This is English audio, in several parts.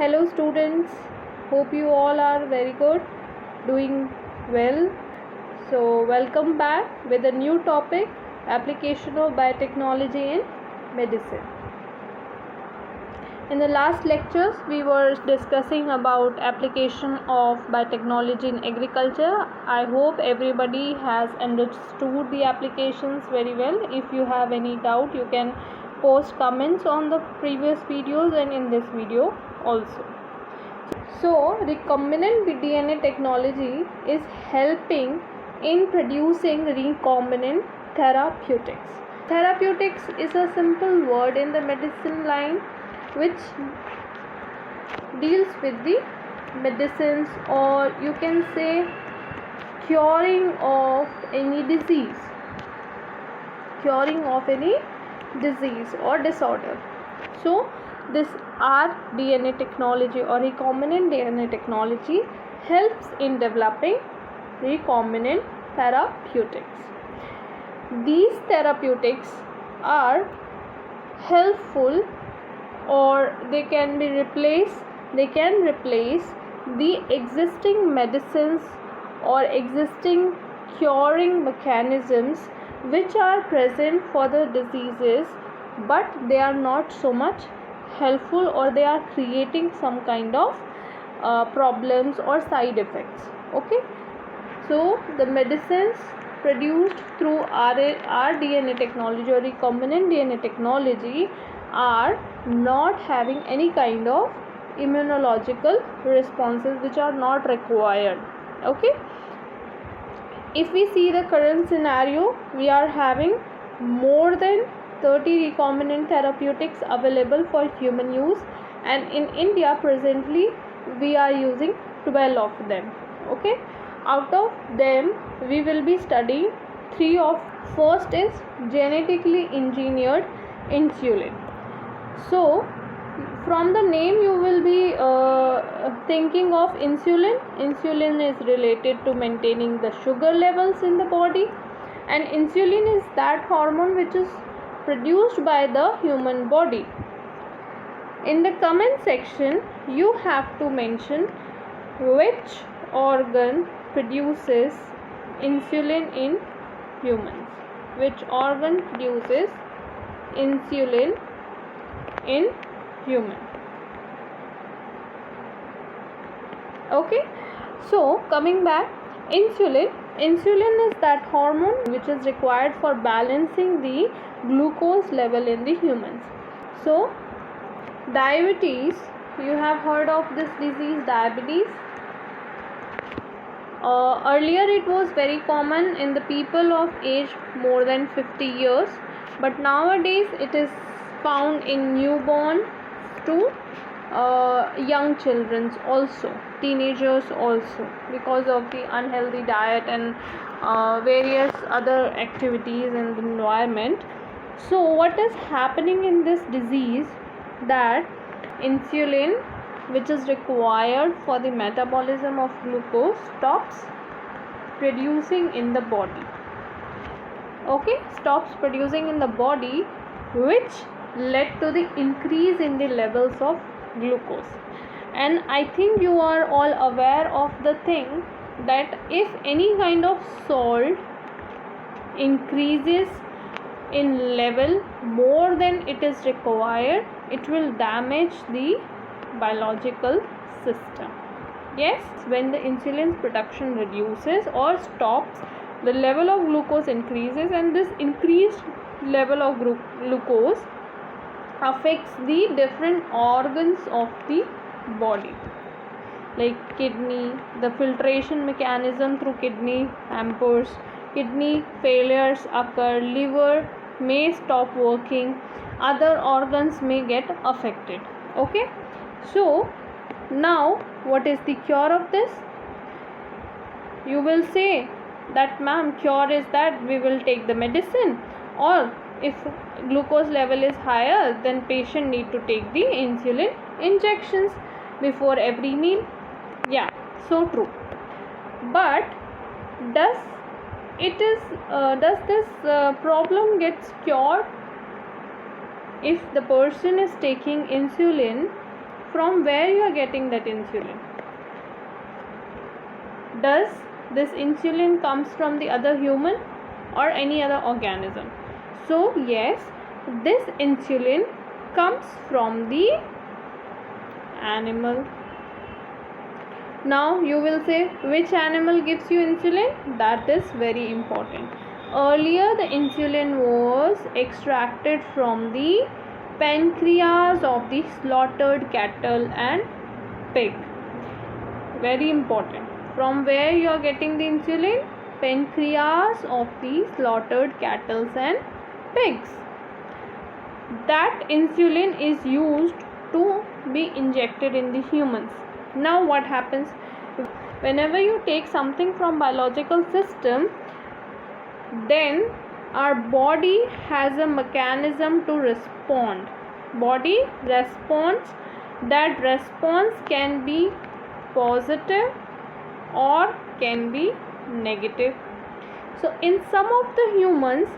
Hello students, hope you all are very good, doing well. So welcome back with a new topic, application of biotechnology in medicine. In the last lectures we were discussing about application of biotechnology in agriculture. I hope everybody has understood the applications very well. If you have any doubt, you can post comments on the previous videos and in this video also. So recombinant DNA technology is helping in producing recombinant therapeutics. Therapeutics is a simple word in the medicine line which deals with the medicines, or you can say curing of any disease or disorder. So this rDNA technology or recombinant DNA technology helps in developing recombinant therapeutics. These therapeutics are helpful, or they can replace the existing medicines or existing curing mechanisms which are present for the diseases, but they are not so much helpful, or they are creating some kind of problems or side effects. Okay, so the medicines produced through rDNA technology or recombinant DNA technology are not having any kind of immunological responses which are not required. Okay, if we see the current scenario, we are having more than 30 recombinant therapeutics available for human use, and in India presently we are using 12 of them. Okay, out of them we will be studying 3 of. First is genetically engineered insulin. So from the name you will be thinking of insulin. Insulin is related to maintaining the sugar levels in the body, and insulin is that hormone which is produced by the human body. In the comment section you have to mention which organ produces insulin in humans. Which organ produces insulin in human? Okay, so coming back, insulin is that hormone which is required for balancing the glucose level in the humans. So diabetes, you have heard of this disease, diabetes. Earlier it was very common in the people of age more than 50 years, but nowadays it is found in newborn to young children also, teenagers also, because of the unhealthy diet and various other activities in the environment. So what is happening in this disease, that insulin which is required for the metabolism of glucose stops producing in the body. Okay, stops producing in the body, which led to the increase in the levels of glucose. And I think you are all aware of the thing that if any kind of salt increases in level more than it is required, it will damage the biological system. Yes, when the insulin production reduces or stops, the level of glucose increases, and this increased level of glucose affects the different organs of the body, like kidney. The filtration mechanism through kidney hampers, kidney failures occur, liver may stop working, other organs may get affected. Okay, so now what is the cure of this? You will say that ma'am, cure is that we will take the medicine, or if glucose level is higher, then patient need to take the insulin injections before every meal. Yeah, so true. But does this problem gets cured if the person is taking insulin from where you are getting that insulin? Does this insulin comes from the other human or any other organism? So yes, this insulin comes from the animal. Now you will say, which animal gives you insulin? That is very important. Earlier the insulin was extracted from the pancreas of the slaughtered cattle and pig. Very important. From where you are getting the insulin? Pancreas of the slaughtered cattle and pigs. That insulin is used to be injected in the humans. Now what happens? Whenever you take something from biological system, then our body has a mechanism to respond. Body responds. That response can be positive or can be negative. So in some of the humans,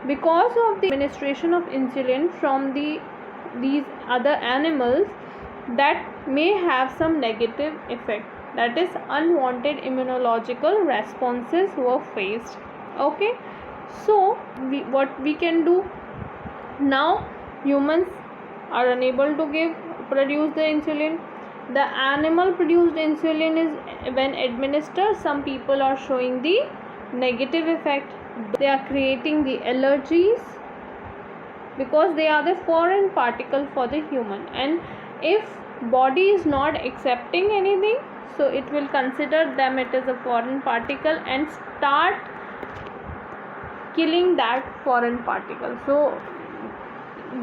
because of the administration of insulin from these other animals, that may have some negative effect, that is unwanted immunological responses were faced. Okay, so what we can do now, humans are unable to produce the insulin. The animal produced insulin is when administered, some people are showing the negative effect. They are creating the allergies because they are the foreign particle for the human, and if body is not accepting anything, so it will consider them it is a foreign particle and start killing that foreign particle. So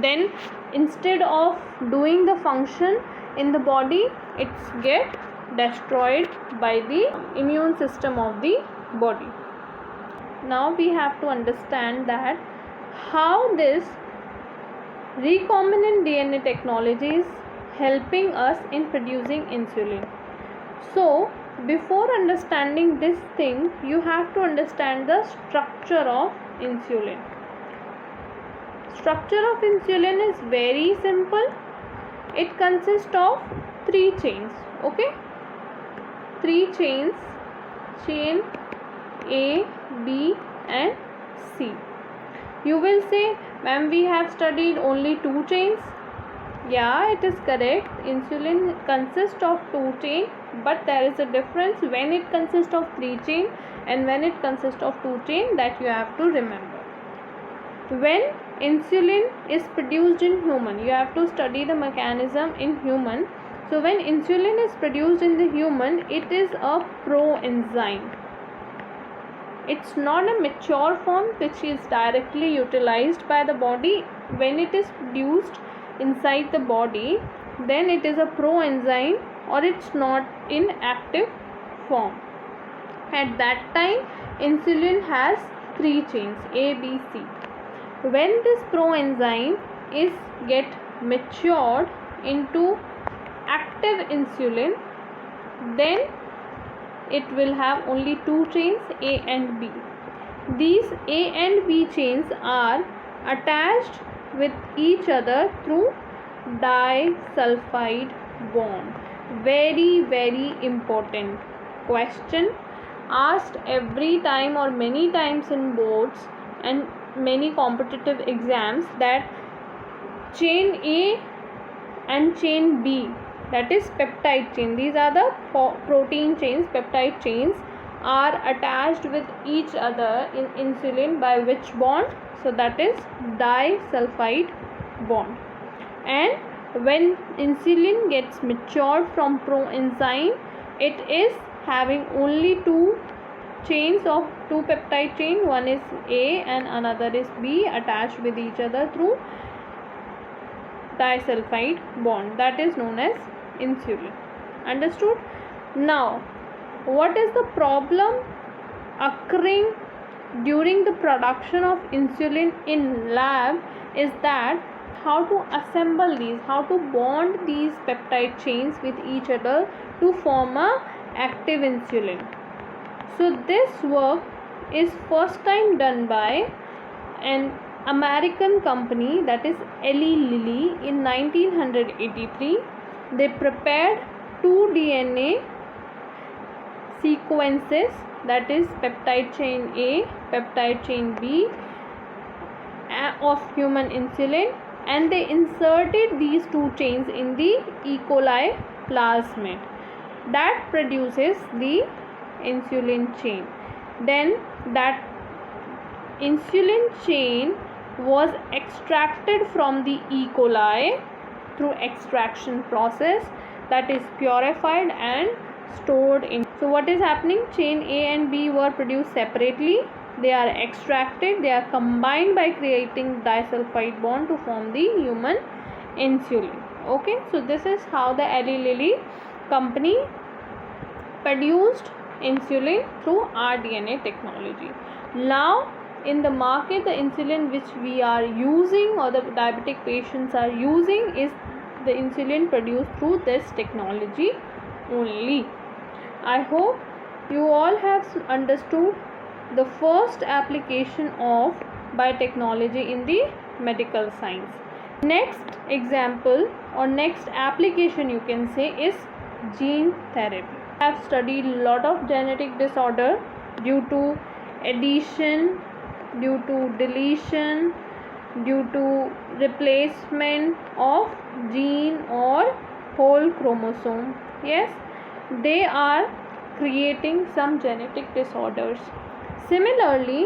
then instead of doing the function in the body, it's get destroyed by the immune system of the body. Now we have to understand that how this recombinant DNA technology is helping us in producing insulin. So before understanding this thing, you have to understand the structure of insulin. Structure of insulin is very simple. It consists of 3 chains. Okay, 3 chains: chain A, B and C. You will say, ma'am, we have studied only 2 chains. Yeah, it is correct. Insulin consists of 2 chains, but there is a difference when it consists of 3 chains and when it consists of 2 chains, that you have to remember. When insulin is produced in human, you have to study the mechanism in human. So when insulin is produced in the human, it is a proenzyme. It's not a mature form which is directly utilized by the body. When it is produced inside the body, then it is a proenzyme, or it's not in active form. At that time, insulin has 3 chains, A, B, C. When this proenzyme is get matured into active insulin, then it will have only 2 chains, A and B. These A and B chains are attached with each other through disulfide bond. Very, very important question asked every time or many times in boards and many competitive exams, that chain A and chain B, that is peptide chain, these are the protein chains, peptide chains, are attached with each other in insulin by which bond? So that is disulfide bond. And when insulin gets matured from proenzyme, it is having only 2 chains of 2 peptide chain, one is A and another is B, attached with each other through disulfide bond, that is known as insulin. Understood? Now, what is the problem occurring during the production of insulin in lab is that how to assemble these, how to bond these peptide chains with each other to form a active insulin. So this work is first time done by an American company, that is Eli Lilly, in 1983. they prepared two DNA sequences, that is peptide chain A, peptide chain B of human insulin, and they inserted these two chains in the E. coli plasmid that produces the insulin chain. Then that insulin chain was extracted from the E. coli through extraction process, that is purified and stored in. So what is happening? Chain A and B were produced separately. They are extracted, they are combined by creating disulfide bond to form the human insulin. Okay, so this is how the Eli Lilly company produced insulin through rDNA technology. Now in the market, the insulin which we are using or the diabetic patients are using is the insulin produced through this technology only. I hope you all have understood the first application of biotechnology in the medical science. Next example or next application you can say is gene therapy. I have studied a lot of genetic disorder due to addition, due to deletion, due to replacement of gene or whole chromosome. Yes, they are creating some genetic disorders. Similarly,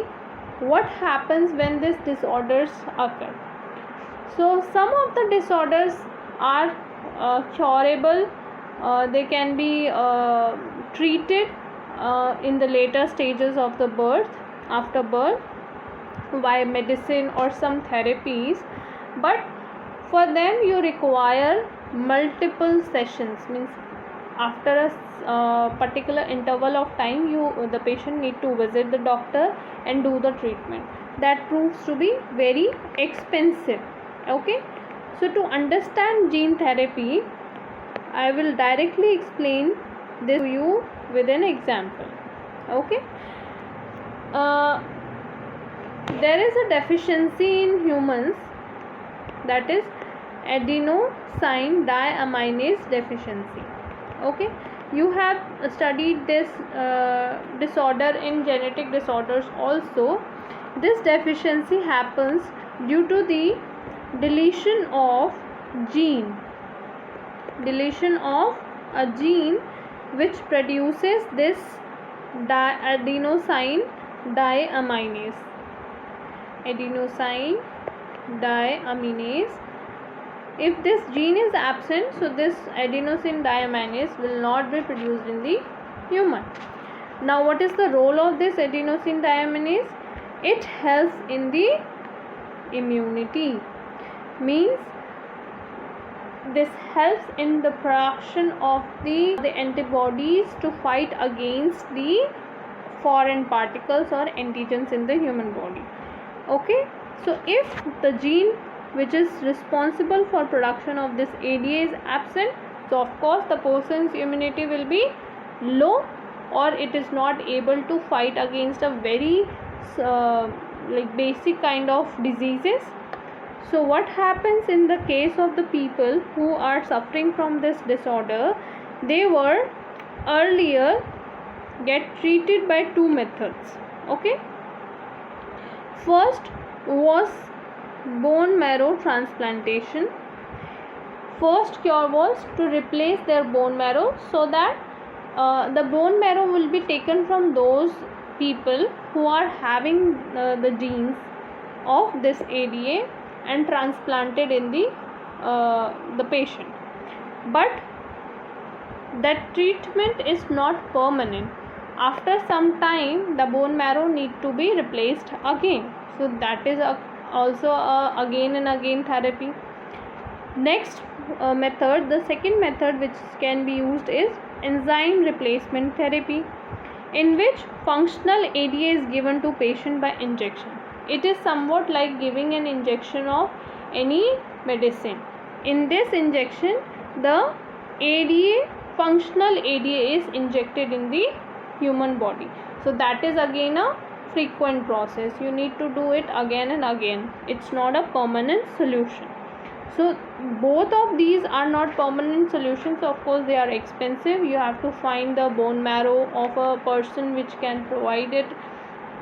what happens when these disorders occur? So some of the disorders are curable. They can be treated in the later stages of the birth, after birth, by medicine or some therapies, but for them you require multiple sessions, means after a particular interval of time the patient need to visit the doctor and do the treatment. That proves to be very expensive. Okay, so to understand gene therapy, I will directly explain this to you with an example. Okay, there is a deficiency in humans, that is adenosine deaminase deficiency. Okay, you have studied this disorder in genetic disorders also. This deficiency happens due to the deletion of a gene which produces this adenosine deaminase. If this gene is absent, so this adenosine deaminase will not be produced in the human. Now what is the role of this adenosine deaminase? It helps in the immunity, means this helps in the production of the antibodies to fight against the foreign particles or antigens in the human body. Okay, so if the gene which is responsible for production of this ADA is absent, so of course the person's immunity will be low, or it is not able to fight against a very basic kind of diseases. So what happens in the case of the people who are suffering from this disorder? They were earlier get treated by two methods. Okay, first was bone marrow transplantation. First cure was to replace their bone marrow, so that the bone marrow will be taken from those people who are having the genes of this ADA and transplanted in the patient. But that treatment is not permanent. After some time the bone marrow need to be replaced again. So that is also again and again therapy. Next method, the second method which can be used is enzyme replacement therapy, in which functional ADA is given to patient by injection. It is somewhat like giving an injection of any medicine. In this injection, the ADA, functional ADA is injected in the human body. So that is again a frequent process. You need to do it again and again. It's not a permanent solution. So both of these are not permanent solutions. Of course they are expensive. You have to find the bone marrow of a person which can provide it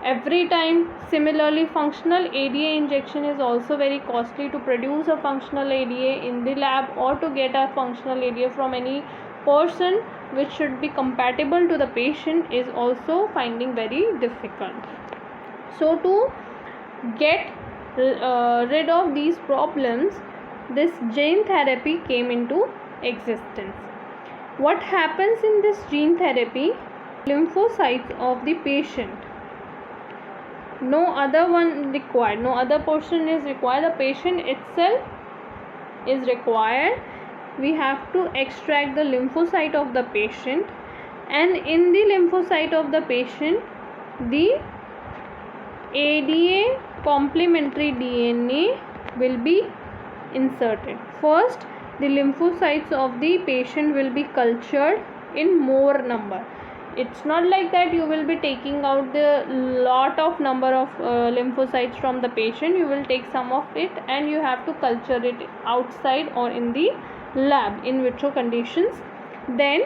every time. Similarly, functional ADA injection is also very costly. To produce a functional ADA in the lab or to get a functional ADA from any person which should be compatible to the patient is also finding very difficult. So to get rid of these problems, this gene therapy came into existence. What happens in this gene therapy? Lymphocytes of the patient, no other one required, no other person is required, the patient itself is required. We have to extract the lymphocyte of the patient, and in the lymphocyte of the patient the ADA complementary DNA will be inserted. First, the lymphocytes of the patient will be cultured in more number. It's not like that you will be taking out the lot of number of lymphocytes from the patient. You will take some of it and you have to culture it outside or in the lab in vitro conditions. Then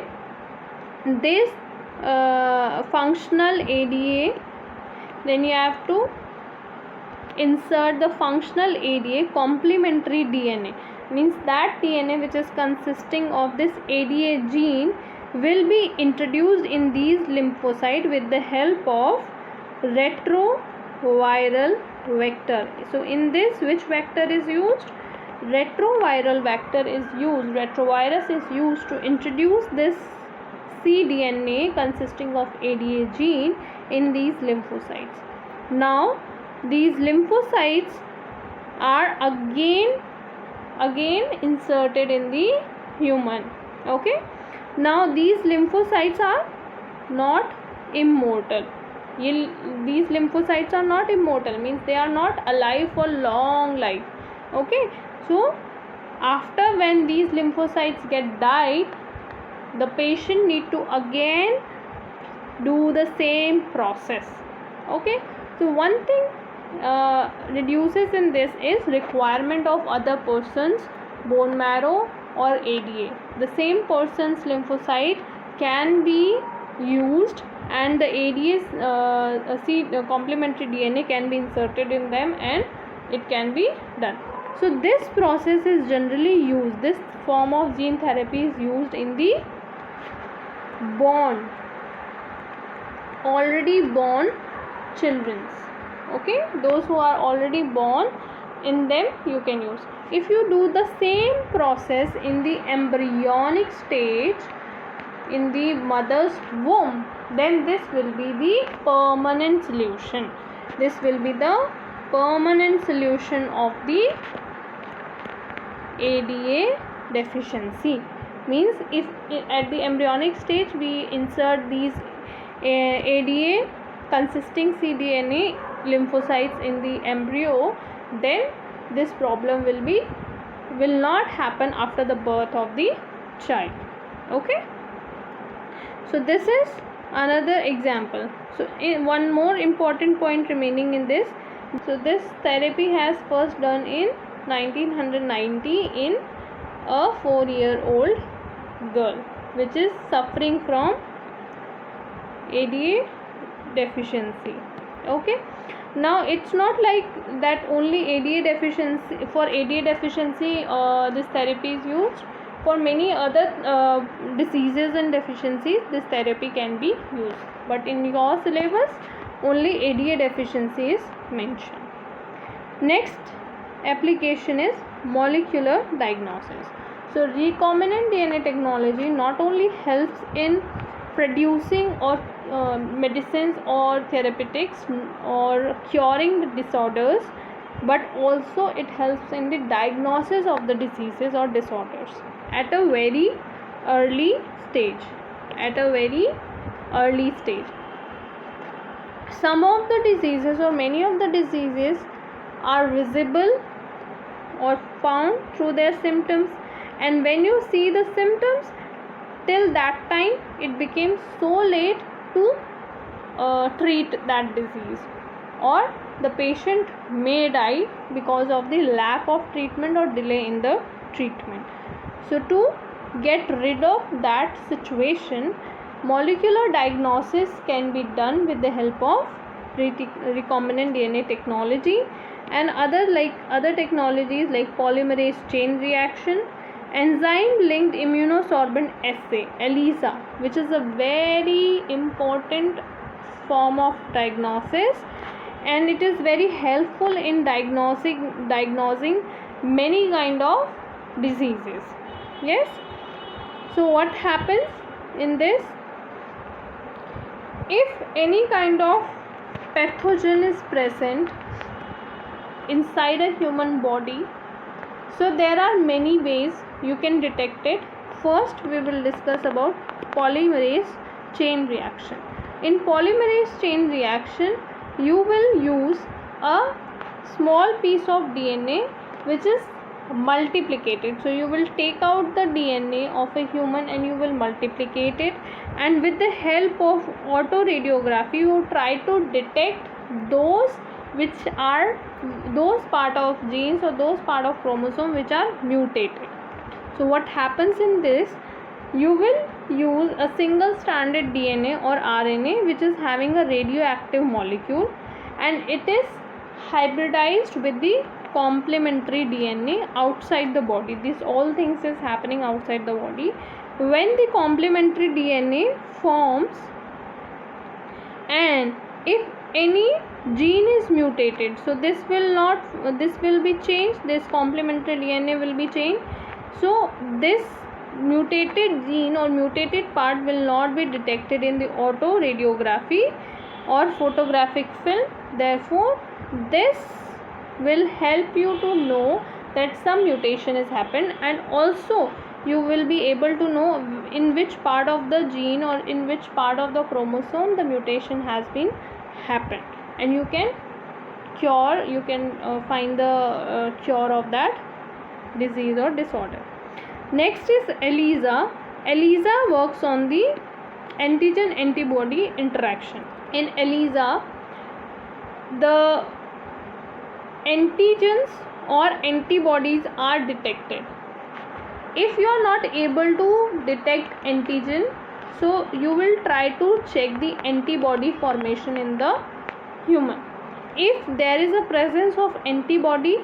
this functional ADA, then you have to insert the functional ADA complementary DNA, means that DNA which is consisting of this ADA gene will be introduced in these lymphocytes with the help of retroviral vector. So in this, which vector is used? Retroviral vector is used. Retrovirus is used to introduce this cDNA consisting of ADA gene in these lymphocytes. Now these lymphocytes are again inserted in the human. Okay, now these lymphocytes are not immortal. These lymphocytes are not immortal, means they are not alive for long life. Okay, so after when these lymphocytes get died, the patient need to again do the same process. Okay, so one thing reduces in this is requirement of other person's bone marrow or ADA. The same person's lymphocyte can be used and the ADA's complementary DNA can be inserted in them and it can be done. So this process is generally used, this form of gene therapy is used in the already born children's. Okay, those who are already born, in them you can use. If you do the same process in the embryonic stage in the mother's womb, then this will be the permanent solution. This will be the permanent solution of the ADA deficiency. Means if at the embryonic stage we insert these ADA consisting cDNA lymphocytes in the embryo, then this problem will not happen after the birth of the child. Okay, so this is another example. So one more important point remaining in this. So this therapy has first done in 1990 in a 4-year-old girl which is suffering from ADA deficiency. Okay, now it's not like that only ADA deficiency. For ADA deficiency this therapy is used. For many other diseases and deficiencies this therapy can be used, but in your syllabus only ADA deficiency is mentioned. Next application is molecular diagnosis. So recombinant DNA technology not only helps in producing or medicines or therapeutics or curing the disorders, but also it helps in the diagnosis of the diseases or disorders at a very early stage. Some of the diseases or many of the diseases are visible or found through their symptoms, and when you see the symptoms, till that time it became so late to treat that disease, or the patient may die because of the lack of treatment or delay in the treatment. So to get rid of that situation, molecular diagnosis can be done with the help of recombinant DNA technology and other technologies like polymerase chain reaction, enzyme linked immunosorbent assay ELISA, which is a very important form of diagnosis, and it is very helpful in diagnosing many kind of diseases. Yes, so what happens in this? If any kind of pathogen is present inside a human body, so there are many ways you can detect it. First, we will discuss about polymerase chain reaction. In polymerase chain reaction, you will use a small piece of DNA which is multiplicated. So you will take out the DNA of a human and you will multiplicate it, and with the help of autoradiography you try to detect those part of genes or those part of chromosome which are mutated. So what happens in this? You will use a single stranded DNA or RNA which is having a radioactive molecule, and it is hybridized with the complementary DNA outside the body. This all things is happening outside the body. When the complementary DNA forms, and if any gene is mutated, so this will be changed, this complementary DNA will be changed. So this mutated gene or mutated part will not be detected in the autoradiography or photographic film. Therefore this will help you to know that some mutation has happened, and also you will be able to know in which part of the gene or in which part of the chromosome the mutation has been happened, and you can find the cure of that disease or disorder. Next is ELISA. ELISA works on the antigen antibody interaction. In ELISA, the antigens or antibodies are detected. If you are not able to detect antigen, so you will try to check the antibody formation in the human. If there is a presence of antibody,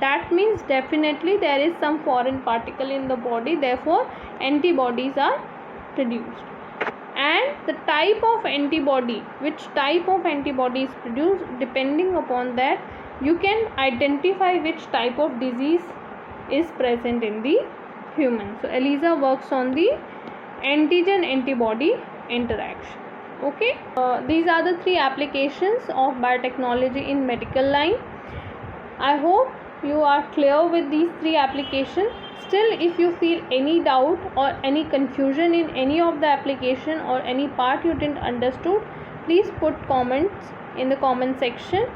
that means definitely there is some foreign particle in the body, therefore antibodies are produced. And the type of antibody, which type of antibody is produced, depending upon that you can identify which type of disease is present in the human. So ELISA works on the antigen antibody interaction. Okay, these are the 3 applications of biotechnology in medical line. I hope you are clear with these 3 applications. Still, if you feel any doubt or any confusion in any of the application or any part you didn't understood, please put comments in the comment section.